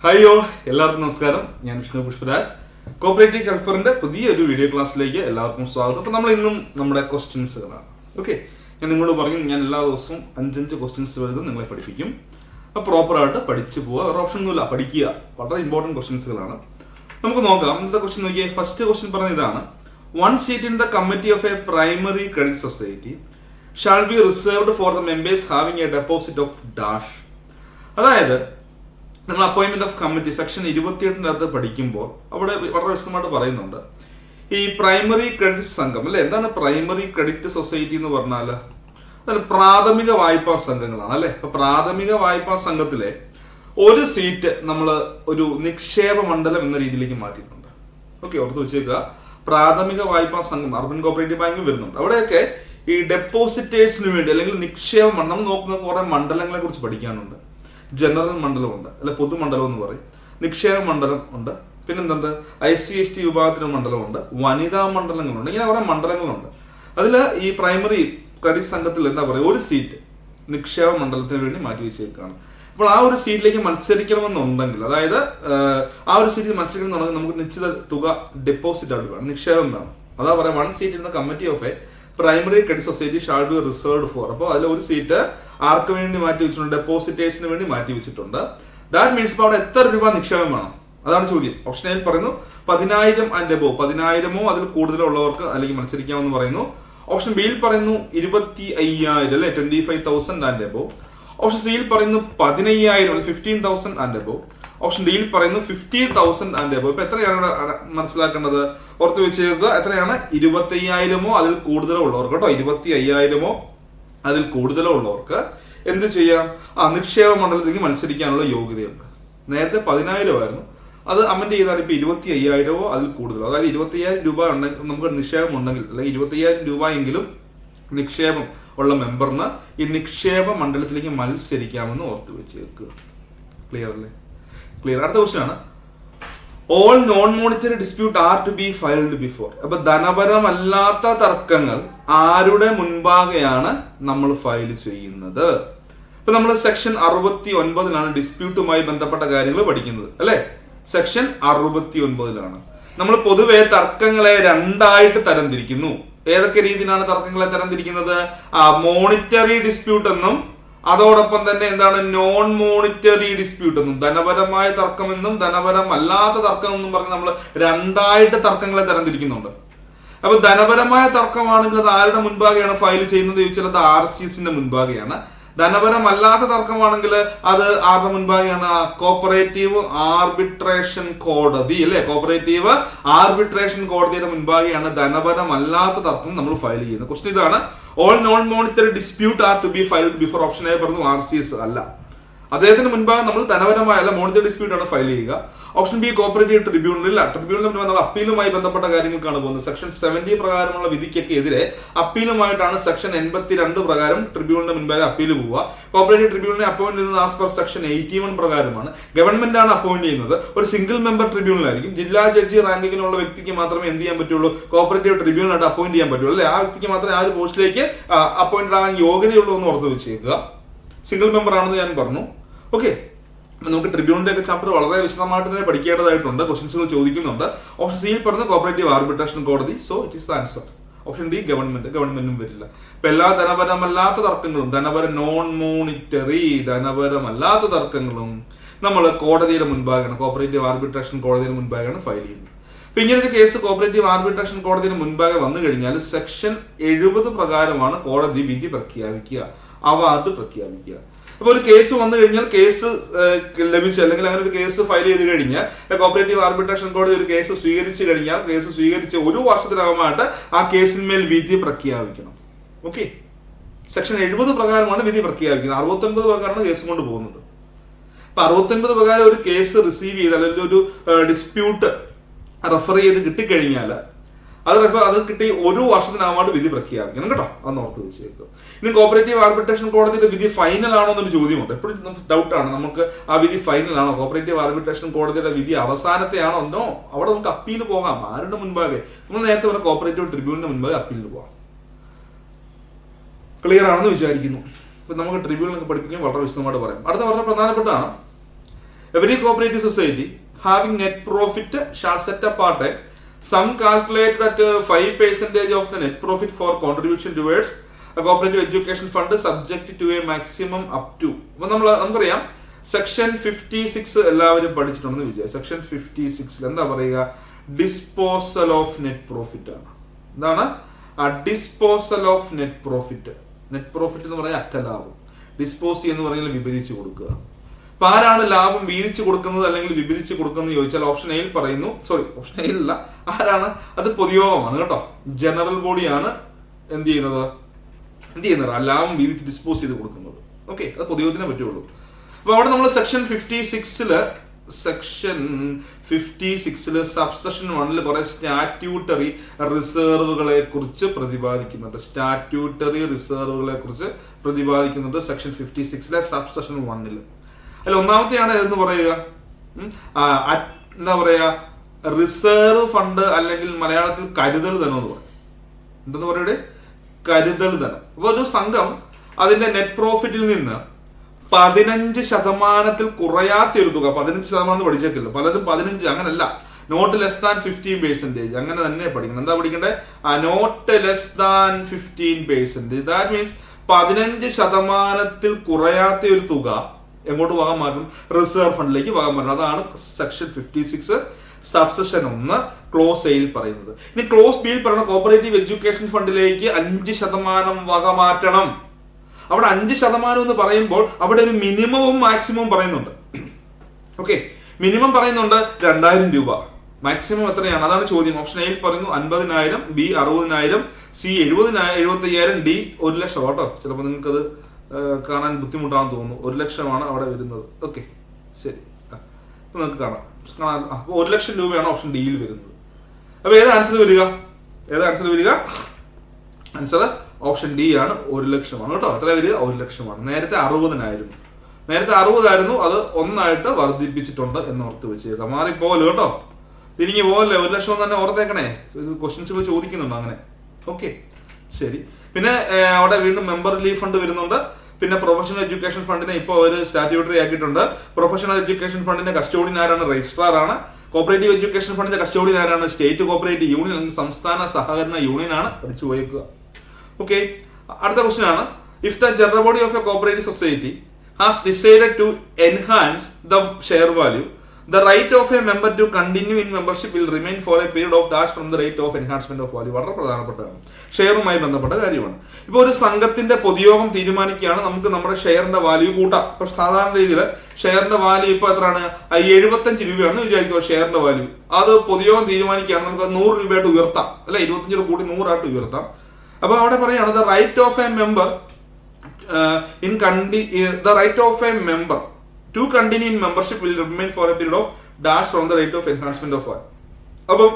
Hi all, എല്ലാവർക്കും നമസ്കാരം. ഞാൻ വിഷ്ണു പുഷ്പരാജ്. കോപ്പറേറ്റീവ് ഹെൽപ്പറിന്റെ പുതിയൊരു വീഡിയോ ക്ലാസ്സിലേക്ക് എല്ലാവർക്കും സ്വാഗതം. അപ്പോൾ നമ്മൾ ഇന്നും നമ്മുടെ ക്വസ്റ്റ്യൻസുകളാണ്. ഓക്കെ, ഞാൻ നിങ്ങളോട് പറഞ്ഞു ഞാൻ എല്ലാ ദിവസവും 5 ക്വസ്റ്റ്യൻസ് വീതം നിങ്ങളെ പഠിപ്പിക്കും. അപ്പോൾ പ്രോപ്പറായിട്ട് പഠിച്ചു പോവുക, വേറെ ഓപ്ഷൻ ഒന്നുമില്ല, പഠിക്കുക. വളരെ ഇമ്പോർട്ടൻറ്റ് ക്വസ്റ്റ്യൻസുകളാണ്. നമുക്ക് നോക്കാം. ഇന്നത്തെ ക്വസ്റ്റ്യൻ നോക്കിയേ. ഫസ്റ്റ് ക്വസ്റ്റ്യൻ പറഞ്ഞ ഇതാണ്: 1 seat in the committee of a primary credit society shall be reserved for the members having a deposit of dash. അതായത് നമ്മൾ അപ്പോയിൻമെന്റ് ഓഫ് കമ്മിറ്റി സെക്ഷൻ 28 അകത്ത് പഠിക്കുമ്പോൾ അവിടെ വളരെ വിശദമായിട്ട് പറയുന്നുണ്ട് ഈ പ്രൈമറി ക്രെഡിറ്റ് സംഘം അല്ലെ. എന്താണ് പ്രൈമറി ക്രെഡിറ്റ് സൊസൈറ്റി എന്ന് പറഞ്ഞാൽ? അതായത് പ്രാഥമിക വായ്പാ സംഘങ്ങളാണ് അല്ലെ. അപ്പൊ പ്രാഥമിക വായ്പാ സംഘത്തിലെ ഒരു സീറ്റ് നമ്മൾ ഒരു നിക്ഷേപ മണ്ഡലം എന്ന രീതിയിലേക്ക് മാറ്റിയിട്ടുണ്ട്. ഓക്കെ, ഓർത്ത് വെച്ചേക്കുക. പ്രാഥമിക വായ്പാ സംഘം അർബൻ കോപ്പറേറ്റീവ് ബാങ്കും വരുന്നുണ്ട്. അവിടെയൊക്കെ ഈ ഡെപ്പോസിറ്റേഴ്സിന് വേണ്ടി അല്ലെങ്കിൽ നിക്ഷേപ മണ്ഡലം നമ്മൾ നോക്കുന്ന കുറെ മണ്ഡലങ്ങളെ കുറിച്ച് പഠിക്കാനുണ്ട്. ജനറൽ മണ്ഡലമുണ്ട്, അല്ലെ പൊതുമണ്ഡലം എന്ന് പറയും. നിക്ഷേപ മണ്ഡലം ഉണ്ട്, പിന്നെന്തുണ്ട്, IC/ST വിഭാഗത്തിന് മണ്ഡലമുണ്ട്, വനിതാ മണ്ഡലങ്ങളുണ്ട്. ഇങ്ങനെ കുറെ മണ്ഡലങ്ങളുണ്ട്. അതിൽ ഈ പ്രൈമറി ക്രെഡിറ്റ് സംഘത്തിൽ എന്താ പറയുക, ഒരു സീറ്റ് നിക്ഷേപ മണ്ഡലത്തിന് വേണ്ടി മാറ്റി വെച്ചേക്കാണ്. അപ്പോൾ ആ ഒരു സീറ്റിലേക്ക് മത്സരിക്കണമെന്നുണ്ടെങ്കിൽ, അതായത് ആ ഒരു സീറ്റിൽ മത്സരിക്കണമെന്നുണ്ടെങ്കിൽ നമുക്ക് നിശ്ചിത തുക ഡെപ്പോസിറ്റ് ആയിട്ട് വേണം, നിക്ഷേപം വേണം. അതാ പറയാം 1 seat in the committee of a primary credit society shall be reserved for. അപ്പോൾ അതിൽ ഒരു സീറ്റ് ആർക്ക് വേണ്ടി മാറ്റി വെച്ചിട്ടുണ്ട്? ഡെപ്പോസിറ്റേഴ്സിന് വേണ്ടി മാറ്റി വെച്ചിട്ടുണ്ട്. ദാറ്റ് മീൻസ് ഇപ്പോൾ അവിടെ എത്ര രൂപ നിക്ഷേപം വേണം? അതാണ് ചോദ്യം. ഓപ്ഷൻ എയിൽ പറയുന്നു 10,000 ആൻഡ് എബോവ്, 10,000 അതിൽ കൂടുതലോ ഉള്ളവർക്ക് അല്ലെങ്കിൽ മത്സരിക്കാമെന്ന് പറയുന്നു. ഓപ്ഷൻ ബിയിൽ പറയുന്നു 25,000 അല്ലെ, 25,000 ആൻഡ് എബോവ്. ഓപ്ഷൻ സിയിൽ പറയുന്നു 15,000 15,000 ആൻഡ് എബോവ്. ഓപ്ഷൻ ഡിയിൽ പറയുന്നു 50,000 ആൻഡ് എബോവ്. ഇപ്പൊ എത്രയാണ് ഇവിടെ മനസ്സിലാക്കേണ്ടത്? ഓർത്ത് വെച്ചേക്കുക. എത്രയാണ്? 25,000 അതിൽ കൂടുതലോ ഉള്ളവർക്ക് കേട്ടോ. 25,000 അതിൽ കൂടുതലോ ഉള്ളവർക്ക് എന്ത് ചെയ്യാം? നിക്ഷേപ മണ്ഡലത്തിലേക്ക് മത്സരിക്കാനുള്ള യോഗ്യതയുണ്ട്. നേരത്തെ 10,000 ആയിരുന്നു, അത് അമെൻഡ് ചെയ്താണ് ഇപ്പൊ 25,000 അതിൽ കൂടുതലോ. അതായത് 25,000 രൂപ ഉണ്ടെങ്കിൽ നമുക്ക് നിക്ഷേപം ഉണ്ടെങ്കിൽ, അല്ലെങ്കിൽ 25,000 രൂപ എങ്കിലും നിക്ഷേപം ഉള്ള മെമ്പറിന് ഈ നിക്ഷേപ മണ്ഡലത്തിലേക്ക് മത്സരിക്കാമെന്ന് ഓർത്ത് വെച്ചേക്കുക. ക്ലിയർ അല്ലേ? ക്ലിയർ. അടുത്ത ക്വസ്റ്റ്യൻ ആണ്: all non monetary dispute are to be filed before. അപ്പൊ ധനപരമല്ലാത്ത തർക്കങ്ങൾ ആരുടെ മുൻപാകെയാണ് നമ്മൾ ഫയൽ ചെയ്യുന്നത്? ഇപ്പൊ നമ്മൾ സെക്ഷൻ 69 ഡിസ്പ്യൂട്ടുമായി ബന്ധപ്പെട്ട കാര്യങ്ങൾ പഠിക്കുന്നത് അല്ലെ. സെക്ഷൻ 69 നമ്മൾ പൊതുവെ തർക്കങ്ങളെ രണ്ടായിട്ട് തരംതിരിക്കുന്നു. ഏതൊക്കെ രീതിയിലാണ് തർക്കങ്ങളെ തരംതിരിക്കുന്നത്? മോണിറ്ററി ഡിസ്പ്യൂട്ട് എന്നും അതോടൊപ്പം തന്നെ എന്താണ് നോൺ മോണിറ്ററി ഡിസ്പ്യൂട്ട് എന്നും, ധനപരമായ തർക്കമെന്നും ധനപരമല്ലാത്ത തർക്കം എന്നും പറഞ്ഞ് നമ്മൾ രണ്ടായിട്ട് തർക്കങ്ങളെ തരംതിരിക്കുന്നുണ്ട്. അപ്പൊ ധനപരമായ തർക്കമാണെങ്കിൽ അത് ആരുടെ മുൻപാകെയാണ് ഫയൽ ചെയ്യുന്നത് ചോദിച്ചാൽ അത് RCSന്റെ മുൻപാകെയാണ്. ധനപരമല്ലാത്ത തർക്കമാണെങ്കിൽ അത് ആരുടെ മുൻപാകെയാണ്? കോപ്പറേറ്റീവ് ആർബിട്രേഷൻ കോടതി അല്ലെ. കോപ്പറേറ്റീവ് ആർബിട്രേഷൻ കോടതിയുടെ മുൻപാകെയാണ് ധനപരമല്ലാത്ത തർക്കം നമ്മൾ ഫയൽ ചെയ്യുന്നത്. ക്വസ്റ്റ്യൻ ഇതാണ്: all non monetary dispute are to be filed before. Option A പറഞ്ഞു RCS അല്ല, അദ്ദേഹത്തിന് മുൻപാകെ നമ്മൾ ധനപരമായ അല്ല മോണിറ്ററി ഡിസ്പ്യൂട്ട് ആണ് ഫയൽ ചെയ്യുക. ഓപ്ഷൻ ബി കോപ്പറേറ്റീവ് ട്രിബ്യൂണൽ ഇല്ല. ട്രിബ്യൂണലിന് മുൻപ് നമ്മൾ അപ്പീലുമായി ബന്ധപ്പെട്ട കാര്യങ്ങൾക്കാണ് പോകുന്നത്. സെക്ഷൻ 70 പ്രകാരമുള്ള വിധിക്കൊക്കെ എതിരെ അപ്പീലുമായിട്ടാണ് സെക്ഷൻ 82 പ്രകാരം ട്രിബ്യൂണലിന് മുൻപാകെ അപ്പീൽ പോവുക. കോപ്പറേറ്റീവ് ട്രിബ്യൂണലിനെ അപ്പോയിന്റ് ചെയ്യുന്നത് ആസ് പെർ സെക്ഷൻ 81 പ്രകാരമാണ്. ഗവൺമെന്റ് ആണ് അപ്പോയിന്റ് ചെയ്യുന്നത്. ഒരു സിംഗിൾ മെമ്പർ ട്രിബ്യൂണൽ ആയിരിക്കും. ജില്ലാ ജഡ്ജി റാങ്കിങ്ങിനുള്ള വ്യക്തിക്ക് മാത്രമേ എന്ത് ചെയ്യാൻ പറ്റുള്ളൂ? കോപ്പറേറ്റീവ് ട്രിബ്യൂണലായിട്ട് അപ്പോയിന്റ് ചെയ്യാൻ പറ്റുള്ളൂ അല്ലെ. ആ വ്യക്തിക്ക് മാത്രമേ ആ ഒരു പോസ്റ്റിലേക്ക് അപ്പോയിന്റഡ് ആകാൻ യോഗ്യതയുള്ളൂ എന്ന് ഓർത്ത് വെച്ചേക്കുക. സിംഗിൾ മെമ്പർ ആണെന്ന് ഞാൻ പറഞ്ഞു. ഓക്കെ, നമുക്ക് ട്രിബ്യൂണലിന്റെ ഒക്കെ ചാപ്റ്റർ വളരെ വിശദമായിട്ട് തന്നെ പഠിക്കേണ്ടതായിട്ടുണ്ട്. ക്വസ്റ്റ്യൻസുകൾ ചോദിക്കുന്നുണ്ട്. ഓപ്ഷൻ സിയിൽ പറഞ്ഞ കോപ്പറേറ്റീവ് ആർബിട്രേഷൻ കോടതി. So it is the answer. Option D ഗവൺമെന്റും വരില്ല. ഇപ്പൊ എല്ലാ ധനപരമല്ലാത്ത തർക്കങ്ങളും, നോൺ മോണിറ്ററി ധനപരമല്ലാത്ത തർക്കങ്ങളും നമ്മൾ കോടതിയുടെ മുൻപാകെയാണ്, കോപ്പറേറ്റീവ് ആർബിട്രേഷൻ കോടതിയുടെ മുൻപാകെയാണ് ഫയൽ ചെയ്യുന്നത്. അപ്പൊ ഇങ്ങനെ ഒരു കേസ് കോപ്പറേറ്റീവ് ആർബിട്രേഷൻ കോടതിയുടെ മുൻപാകെ വന്നു കഴിഞ്ഞാൽ സെക്ഷൻ 70 പ്രകാരമാണ് കോടതി വിധി പ്രഖ്യാപിക്കുക, അവാർഡ് പ്രഖ്യാപിക്കുക. അപ്പൊ ഒരു കേസ് വന്നു കഴിഞ്ഞാൽ, കേസ് ലഭിച്ച് അല്ലെങ്കിൽ അങ്ങനെ ഒരു കേസ് ഫയൽ ചെയ്ത് കഴിഞ്ഞാൽ കോപ്പറേറ്റീവ് ആർബിട്രേഷൻ കോടതി ഒരു കേസ് സ്വീകരിച്ചു കഴിഞ്ഞാൽ, കേസ് സ്വീകരിച്ച് 1 വർഷത്തിനകമായിട്ട് ആ കേസിന്മേൽ വിധി പ്രഖ്യാപിക്കണം. ഓക്കെ, സെക്ഷൻ 70 പ്രകാരമാണ് വിധി പ്രഖ്യാപിക്കുന്നത്. 69 പ്രകാരമാണ് കേസ് കൊണ്ട് പോകുന്നത്. അപ്പൊ 69 പ്രകാരം ഒരു കേസ് റിസീവ് ചെയ്ത് അല്ലെങ്കിൽ ഒരു ഡിസ്പ്യൂട്ട് റെഫർ ചെയ്ത് കിട്ടിക്കഴിഞ്ഞാൽ അത് കിട്ടി 1 വർഷത്തിനകമായിട്ട് വിധി പ്രഖ്യാപിക്കണം കേട്ടോ. അന്ന് ഓർത്ത് വെച്ചേക്കുക. ഇനി കോപ്പറേറ്റീവ് ആർബിട്രേഷൻ കോടതിയുടെ വിധി ഫൈനൽ ആണോ എന്നൊരു ചോദ്യമുണ്ട്. എപ്പോഴും ഡൗട്ടാണ് നമുക്ക്, ആ വിധി ഫൈനൽ ആണോ? കോപ്പറേറ്റീവ് ആർബിട്രേഷൻ കോടതിയുടെ വിധി അവസാനത്തെ ആണോ? എന്നോ അവിടെ നമുക്ക് അപ്പീൽ പോകാം. ആരുടെ മുൻപാകെ? നമ്മൾ നേരത്തെ പറഞ്ഞ കോപ്പറേറ്റീവ് ട്രിബ്യൂണലിന് മുൻപാകെ അപ്പീലിന് പോകാം. ക്ലിയർ ആണെന്ന് വിചാരിക്കുന്നു. ഇപ്പൊ നമുക്ക് ട്രിബ്യൂണലൊക്കെ പഠിപ്പിക്കാൻ വളരെ വിശദമായിട്ട് പറയാം. അടുത്ത വളരെ പ്രധാനപ്പെട്ടാണ് Every cooperative society having net profit shall set apart a sum calculated at 5% of the net profit for contribution towards a cooperative education fund subject to a maximum up to. അപ്പോൾ നമുക്കറിയാം സെക്ഷൻ 56 എല്ലാവരും പഠിച്ചിട്ടുണ്ടെന്ന് വിചാരിച്ചു. Section 56 എന്താ പറയുക? Disposal of net profit ആണ്. എന്താണ്? Disposal of net profit. Net profit എന്ന് പറയാൻ അറ്റ ലാഭം, ഡിസ്പോസ് എന്ന് പറയുന്നത് വിഭജിച്ച് കൊടുക്കുക. അപ്പൊ ആരാണ് ലാഭം വീതിച്ചു കൊടുക്കുന്നത് അല്ലെങ്കിൽ വിഭജിച്ച് കൊടുക്കുന്നത് ചോദിച്ചാൽ ഓപ്ഷൻ എയിൽ പറയുന്നു, ഓപ്ഷൻ എയിൽ അല്ല, ആരാണ്? അത് പൊതുയോഗമാണ് കേട്ടോ. ജനറൽ ബോഡിയാണ് എന്ത് ചെയ്യുന്നത് ലാഭം വീതിച്ച് ഡിസ്പോസ് ചെയ്ത് കൊടുക്കുന്നത്. ഓക്കെ, അത് പൊതുയോഗത്തിനെ പറ്റുള്ളൂ. അപ്പൊ അവിടെ നമ്മൾ സെക്ഷൻ 56 സബ്സെക്ഷൻ 1 കുറെ സ്റ്റാറ്റ്യൂട്ടറി റിസർവുകളെ കുറിച്ച് പ്രതിപാദിക്കുന്നുണ്ട്. Section 56 subsection 1. അതിൽ ഒന്നാമത്തെയാണ് ഏതെന്ന് പറയുക? എന്താ പറയുക? റിസർവ് ഫണ്ട് അല്ലെങ്കിൽ മലയാളത്തിൽ കരുതൽ ധനം എന്ന് പറയും. എന്തെന്ന് പറയുന്നത്? കരുതൽ ധനം. അപ്പൊ ഒരു സംഘം അതിന്റെ നെറ്റ് പ്രോഫിറ്റിൽ നിന്ന് 15% കുറയാത്ത ഒരു തുക, 15% പഠിച്ചേക്കില്ല പലരും, 15 അങ്ങനല്ല, നോട്ട് ലെസ് ദാൻ 15%, അങ്ങനെ തന്നെ പഠിക്കണം. എന്താ പഠിക്കണ്ടേ? Not less than 15%. That means 15% കുറയാത്ത ഒരു തുക എങ്ങോട്ട് ഭാഗം മാറ്റും? റിസർവ് ഫണ്ടിലേക്ക് ഭാഗം മാറ്റണം. അതാണ് സെക്ഷൻ 56 സബ്സെക്ഷൻ 1 ക്ലോസ് എയിൽ പറയുന്നത്. ഇനി ക്ലോസ് ബിയിൽ പറയുന്ന കോപ്പറേറ്റീവ് എഡ്യൂക്കേഷൻ ഫണ്ടിലേക്ക് 5% വക മാറ്റണം. അവിടെ 5% എന്ന് പറയുമ്പോൾ അവിടെ ഒരു മിനിമവും മാക്സിമവും പറയുന്നുണ്ട്. ഓക്കെ, മിനിമം പറയുന്നുണ്ട് 2000 രൂപ, മാക്സിമം എത്രയാണ്? അതാണ് ചോദ്യം. ഓപ്ഷൻ എയിൽ പറയുന്നു 50,000, ബി 60,000, സി 75,000, ഡി 1,00,000 കേട്ടോ. ചിലപ്പോൾ നിങ്ങൾക്കത് കാണാൻ ബുദ്ധിമുട്ടാണെന്ന് തോന്നുന്നു. 1,00,000 അവിടെ വരുന്നത്. ഓക്കെ, ശരി, നിങ്ങൾക്ക് കാണാം. 1,00,000 രൂപയാണ് ഓപ്ഷൻ ഡിയിൽ വരുന്നത്. അപ്പൊ ഏത് ആൻസർ വരിക? ആൻസർ ഓപ്ഷൻ ഡി ആണ്. 1,00,000 കേട്ടോ. എത്ര വരിക? 1,00,000. നേരത്തെ 60,000, അത് 1 വർദ്ധിപ്പിച്ചിട്ടുണ്ട് എന്ന് ഓർത്ത് വെച്ചേക്കാം. മാറിപ്പോലും കേട്ടോ, തിരിഞ്ഞു പോകല്ലേ. 1,00,000 തന്നെ ഓർത്തേക്കണേ, ക്വസ്റ്റ്യൻസുകൾ ചോദിക്കുന്നുണ്ട് അങ്ങനെ. ഓക്കെ, ശരി. പിന്നെ അവിടെ വീണ്ടും മെമ്പർ റിലീഫ് ഫണ്ട് വരുന്നുണ്ട്. പിന്നെ പ്രൊഫഷണൽ എഡ്യൂക്കേഷൻ ഫണ്ടിനെ ഇപ്പോൾ ഒരു സ്റ്റാറ്റ്യൂട്ടറി ആക്കിയിട്ടുണ്ട്. പ്രൊഫഷണൽ എഡ്യൂക്കേഷൻ ഫണ്ടിന്റെ കസ്റ്റോഡിയൻ ആരാണ്? രജിസ്ട്രാർ ആണ്. കോപ്പറേറ്റീവ് എഡ്യൂക്കേഷൻ ഫണ്ടിന്റെ കസ്റ്റോഡിയൻ ആരാണ്? സ്റ്റേറ്റ് കോപ്പറേറ്റീവ് യൂണിയൻ അല്ലെങ്കിൽ സംസ്ഥാന സഹകരണ യൂണിയൻ ആണ്. പഠിച്ചു പോയേക്കുക. ഓക്കെ, അടുത്ത ക്വസ്റ്റ്യൻ ആണ്. If the general body of a cooperative society has decided to enhance the share value, the right of a member to continue in membership will remain for a period of dash from the rate of enhancement of value. വളരെ പ്രധാനപ്പെട്ടതാണ്, ഷെയറുമായി ബന്ധപ്പെട്ട കാര്യമാണ്. ഇപ്പോൾ ഒരു സംഘത്തിന്റെ പൊതുയോഗം തീരുമാനിക്കുകയാണ് നമുക്ക് നമ്മുടെ ഷെയറിന്റെ വാല്യൂ കൂട്ടാം. ഇപ്പൊ സാധാരണ രീതിയിൽ ഷെയറിന്റെ വാല്യൂ ഇപ്പൊ എത്രയാണ്? 75 രൂപയാണെന്ന് വിചാരിക്കുക ഷെയറിന്റെ വാല്യൂ. അത് പൊതുയോഗം തീരുമാനിക്കുകയാണ് നമുക്ക് 100 രൂപയായിട്ട് ഉയർത്താം, അല്ലെ? 25 കൂടി 100 ആയിട്ട് ഉയർത്താം. അപ്പൊ അവിടെ പറയാണ് the right of a member to continue in membership will remain for a period of dash from the rate of enhancement of value. അപ്പം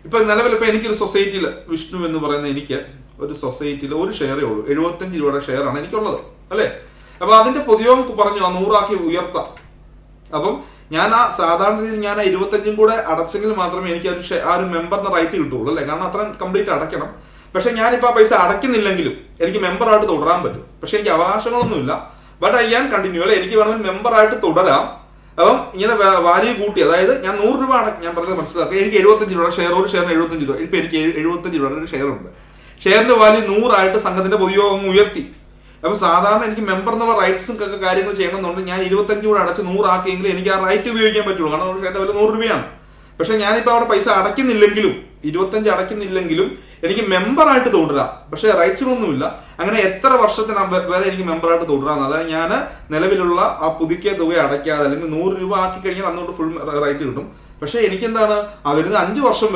ഇപ്പൊ നിലവിൽ ഇപ്പൊ എനിക്കൊരു സൊസൈറ്റിയിൽ, വിഷ്ണു എന്ന് പറയുന്ന എനിക്ക് ഒരു സൊസൈറ്റിയിൽ ഒരു ഷെയറേ ഉള്ളൂ, 75 രൂപയുടെ ഷെയർ ആണ് എനിക്കുള്ളത്, അല്ലെ? അപ്പൊ അതിന്റെ പൊതുയോഗം പറഞ്ഞു 100 ആക്കി ഉയർത്താം. അപ്പം ഞാൻ സാധാരണ രീതിയിൽ ഞാൻ 25 കൂടെ അടച്ചെങ്കിൽ മാത്രമേ എനിക്ക് ആ ഒരു മെമ്പറിന് റൈറ്റ് കിട്ടുള്ളൂ, അല്ലെ? കാരണം അത്രയും കംപ്ലീറ്റ് അടയ്ക്കണം. പക്ഷെ ഞാനിപ്പോൾ ആ പൈസ അടയ്ക്കുന്നില്ലെങ്കിലും എനിക്ക് മെമ്പറായിട്ട് തുടരാൻ പറ്റും. പക്ഷെ എനിക്ക് അവകാശങ്ങളൊന്നുമില്ല. ബട്ട് ഐ ക്യാൻ കണ്ടിന്യൂ, അല്ലെ? എനിക്ക് വേണമെങ്കിൽ മെമ്പറായിട്ട് തുടരാം. അപ്പം ഇങ്ങനെ വാല്യൂ കൂട്ടി, അതായത് ഞാൻ 100 രൂപ ഞാൻ പറഞ്ഞത് മനസ്സിലാക്കുക. എനിക്ക് 75 രൂപ ഷെയർ, ഒരു ഷെയറിന് 75 രൂപ. ഇപ്പൊ എനിക്ക് 75 രൂപയുടെ ഒരു ഷെയർ ഉണ്ട്. ഷെയറിന്റെ വാല്യൂ 100 ആയിട്ട് സംഘത്തിന്റെ പൊതുയോഗം ഉയർത്തി. അപ്പൊ സാധാരണ എനിക്ക് മെമ്പർ എന്നുള്ള റൈറ്റ്സും ഒക്കെ കാര്യങ്ങൾ ചെയ്യണമെന്നുണ്ട്. ഞാൻ 25 കൂടെ അടച്ച് 100 ആക്കിയെങ്കിൽ എനിക്ക് ആ റൈറ്റ് ഉപയോഗിക്കാൻ പറ്റുള്ളൂ, കാരണം ഒരു ഷെയറിന്റെ വില 100 രൂപയാണ്. പക്ഷെ ഞാനിപ്പോൾ അവിടെ പൈസ അടയ്ക്കുന്നില്ലെങ്കിലും, 25 അടയ്ക്കുന്നില്ലെങ്കിലും എനിക്ക് മെമ്പറായിട്ട് തുടരാം. പക്ഷെ റൈറ്റ്സുകളൊന്നുമില്ല. അങ്ങനെ എത്ര വർഷത്തിന് വരെ എനിക്ക് മെമ്പറായിട്ട് തുടരാം. അതായത് ഞാൻ നിലവിലുള്ള ആ പുതുക്കിയ തുക അടയ്ക്കാതെ അല്ലെങ്കിൽ 100 രൂപ ആക്കി കഴിഞ്ഞാൽ അന്നുകൊണ്ട് ഫുൾ റൈറ്റ് കിട്ടും. പക്ഷെ എനിക്കെന്താണ് വരുന്ന 5 വർഷം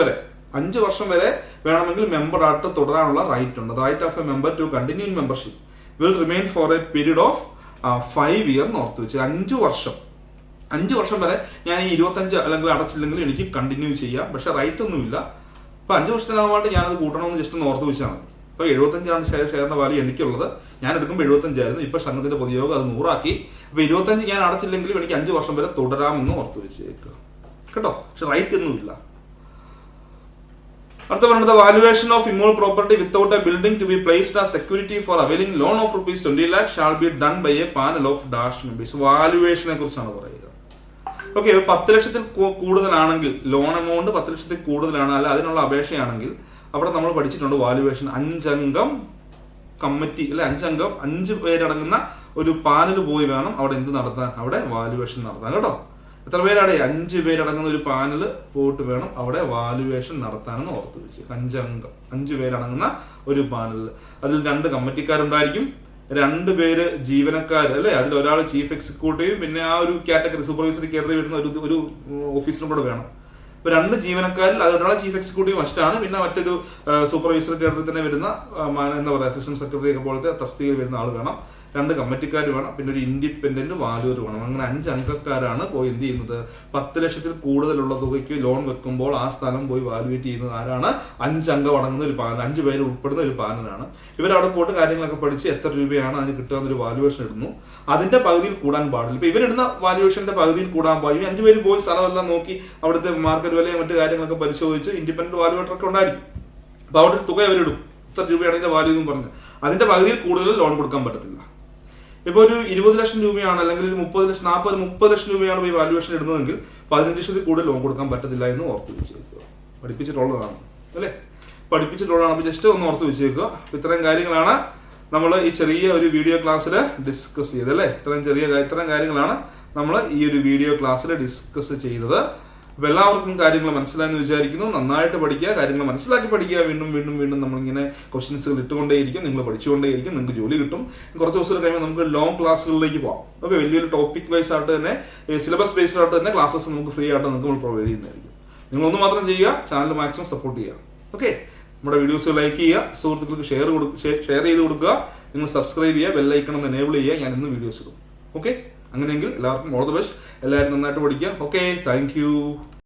വരെ വേണമെങ്കിൽ മെമ്പറായിട്ട് തുടരാനുള്ള റൈറ്റ് ഉണ്ട്. Right of a member to continue in membership will remain for a period of 5 year ഓർത്ത് വെച്ച്. 5 വർഷം വരെ ഞാൻ ഈ 25 അല്ലെങ്കിൽ അടച്ചില്ലെങ്കിൽ എനിക്ക് കണ്ടിന്യൂ ചെയ്യാം. പക്ഷെ റൈറ്റ് ഒന്നുമില്ല. ഇപ്പൊ 5 വർഷത്തിനാവാണ്ട് ഞാനത് കൂട്ടണമെന്ന് ജസ്റ്റ് ഒന്ന് ഓർത്ത് വെച്ചാൽ മതി. ഇപ്പൊ 75 ഷെയറിന്റെ വാല്യൂ എനിക്കുള്ളത്. ഞാൻ എടുക്കുമ്പോൾ 75 ആയിരുന്നു. ഇപ്പൊ സംഘത്തിന്റെ പൊതുയോഗം അത് 100 ആക്കി. അപ്പൊ 25 ഞാൻ അടച്ചില്ലെങ്കിലും എനിക്ക് 5 വർഷം വരെ തുടരാമെന്ന് ഓർത്ത് വെച്ചേക്കുക കേട്ടോ. പക്ഷെ റൈറ്റ് ഒന്നുമില്ല. അടുത്ത പറയുന്നത് valuation of immovable property without a building to be placed as security for availing loan of ₹20 lakh shall be done by a panel of dash members. വാല്യുവേഷനെ കുറിച്ചാണ് പറയുക. ഓക്കെ, 10 ലക്ഷത്തിൽ കൂടുതലാണെങ്കിൽ, ലോൺ എമൗണ്ട് 10 ലക്ഷത്തിൽ കൂടുതലാണ്, അല്ല അതിനുള്ള അപേക്ഷയാണെങ്കിൽ അവിടെ നമ്മൾ പഠിച്ചിട്ടുണ്ട് വാല്യുവേഷൻ 5 അംഗം കമ്മിറ്റി അല്ലെ, 5 പേരടങ്ങുന്ന ഒരു പാനൽ പോയി വേണം അവിടെ എന്ത് നടത്താൻ, അവിടെ വാല്യുവേഷൻ നടത്താൻ കേട്ടോ. എത്ര പേരാടെ? 5 പേരടങ്ങുന്ന ഒരു പാനൽ പോയിട്ട് വേണം അവിടെ വാല്യുവേഷൻ നടത്താനെന്ന് ഓർത്ത് വെച്ച്. 5 പേരടങ്ങുന്ന ഒരു പാനൽ, അതിൽ 2 കമ്മിറ്റിക്കാരുണ്ടായിരിക്കും, 2 പേര് ജീവനക്കാർ അല്ലെ, അതിൽ ഒരാൾ ചീഫ് എക്സിക്യൂട്ടീവ്, പിന്നെ ആ ഒരു കാറ്റഗറി സൂപ്പർവൈസറി കാറ്റഗറി വരുന്ന ഒരു ഓഫീസറും കൂടെ വേണം. ഇപ്പൊ 2 ജീവനക്കാരിൽ അത് ഒരാളെ ചീഫ് എക്സിക്യൂട്ടീവ് മസ്റ്റാണ്, പിന്നെ മറ്റൊരു സൂപ്പർവൈസറി കാറ്റഗറി തന്നെ വരുന്ന എന്താ പറയുക അസിസ്റ്റന്റ് സെക്രട്ടറി ഒക്കെ പോലത്തെ തസ്തികയിൽ വരുന്ന ആൾ വേണം, 2 കമ്മിറ്റിക്കാർ വേണം, പിന്നെ ഒരു ഇൻഡിപെൻഡന്റ് വാല്യൂർ വേണം. അങ്ങനെ 5 അംഗക്കാരാണ് പോയി എന്ത് ചെയ്യുന്നത്, 10 ലക്ഷത്തിൽ കൂടുതലുള്ള തുകയ്ക്ക് ലോൺ വെക്കുമ്പോൾ ആ സ്ഥലം പോയി വാല്യുവേറ്റ് ചെയ്യുന്നത് ആരാണ്? 5 അംഗം അടങ്ങുന്ന ഒരു പാനൽ, 5 പേര് ഉൾപ്പെടുന്ന ഒരു പാനലാണ്. ഇവരവിടെ പോയിട്ട് കാര്യങ്ങളൊക്കെ പഠിച്ച് എത്ര രൂപയാണ് അതിന് കിട്ടുക ഒരു വാല്യുവേഷൻ ഇടുന്നു. അതിന്റെ പകുതിയിൽ കൂടാൻ പാടില്ല. ഇപ്പൊ ഇവരിടുന്ന വാല്യുവേഷന്റെ പകുതിയിൽ കൂടാൻ പാടില്ല. 5 പേര് പോയി സ്ഥലമെല്ലാം നോക്കി അവിടുത്തെ മാർക്കറ്റ് വിലയും മറ്റു കാര്യങ്ങളൊക്കെ പരിശോധിച്ച് ഇൻഡിപെൻഡന്റ് വാല്യുവേറ്റർ ഒക്കെ ഉണ്ടായിരിക്കും. അപ്പൊ അവിടെ ഒരു തുക അവരിടും, ഇത്ര രൂപയാണ് ഇതിന്റെ വാല്യൂ എന്ന് പറഞ്ഞ്. അതിന്റെ പകുതിയിൽ കൂടുതൽ ലോൺ കൊടുക്കാൻ പറ്റത്തില്ല. ഇപ്പോൾ ഒരു 20 ലക്ഷം രൂപയാണ്, അല്ലെങ്കിൽ ഒരു 30 ലക്ഷം രൂപയാണ് ഈ വാല്യുവേഷൻ ഇടുന്നതെങ്കിൽ 15 ലക്ഷത്തിൽ കൂടുതൽ ലോൺ കൊടുക്കാൻ പറ്റത്തില്ല എന്ന് ഓർത്ത് വെച്ചേക്കുക. പഠിപ്പിച്ചിട്ടുള്ളതാണ് അല്ലേ, പഠിപ്പിച്ചിട്ടുള്ളതാണ്. അപ്പോൾ ജസ്റ്റ് ഒന്ന് ഓർത്ത് വെച്ചേക്കുക. ഇത്തരം കാര്യങ്ങളാണ് നമ്മൾ ഈ ചെറിയ ഒരു വീഡിയോ ക്ലാസ്സിൽ ഡിസ്കസ് ചെയ്തത് അല്ലേ. ഇത്തരം കാര്യങ്ങളാണ് നമ്മൾ ഈ ഒരു വീഡിയോ ക്ലാസ്സിൽ ഡിസ്കസ് ചെയ്തത്. അപ്പോൾ എല്ലാവർക്കും കാര്യങ്ങൾ മനസ്സിലായെന്ന് വിചാരിക്കുന്നു. നന്നായിട്ട് പഠിക്കുക, കാര്യങ്ങൾ മനസ്സിലാക്കി പഠിക്കുക. വീണ്ടും നമ്മളിങ്ങനെ ക്വസ്റ്റ്യൻസുകൾ ഇട്ടുകൊണ്ടേയിരിക്കും, നിങ്ങൾ പഠിച്ചുകൊണ്ടേയിരിക്കും, നിങ്ങൾക്ക് ജോലി കിട്ടും. കുറച്ച് ദിവസം കഴിയുമ്പോൾ നമുക്ക് ലോങ് ക്ലാസ്സുകളിലേക്ക് പോകാം. ഓക്കെ, വലിയൊരു ടോപ്പിക് വൈസ് ആയിട്ട് തന്നെ, സിലബസ് ബേസ്ഡ് ആയിട്ട് തന്നെ ക്ലാസ്സസ് നമുക്ക് ഫ്രീ ആയിട്ട് നിങ്ങൾക്ക് പ്രൊവൈഡ് ചെയ്യുന്നതായിരിക്കും. നിങ്ങളൊന്ന് മാത്രം ചെയ്യുക, ചാനൽ മാക്സിമം സപ്പോർട്ട് ചെയ്യുക. ഓക്കെ, നമ്മുടെ വീഡിയോസ് ലൈക്ക് ചെയ്യുക, സുഹൃത്തുക്കൾക്ക് ഷെയർ ചെയ്ത് കൊടുക്കുക, നിങ്ങൾ സബ്സ്ക്രൈബ് ചെയ്യുക, ബെല്ലൈക്കൺ ഒന്ന് എനേബിൾ ചെയ്യുക, ഞാൻ ഇന്ന് വീഡിയോസ് ഇടും. ഓക്കെ, അങ്ങനെയെങ്കിൽ എല്ലാവർക്കും ഓൾ ദി ബെസ്റ്റ്. എല്ലാവരും നന്നായിട്ട് പഠിക്കുക. Okay, thank you.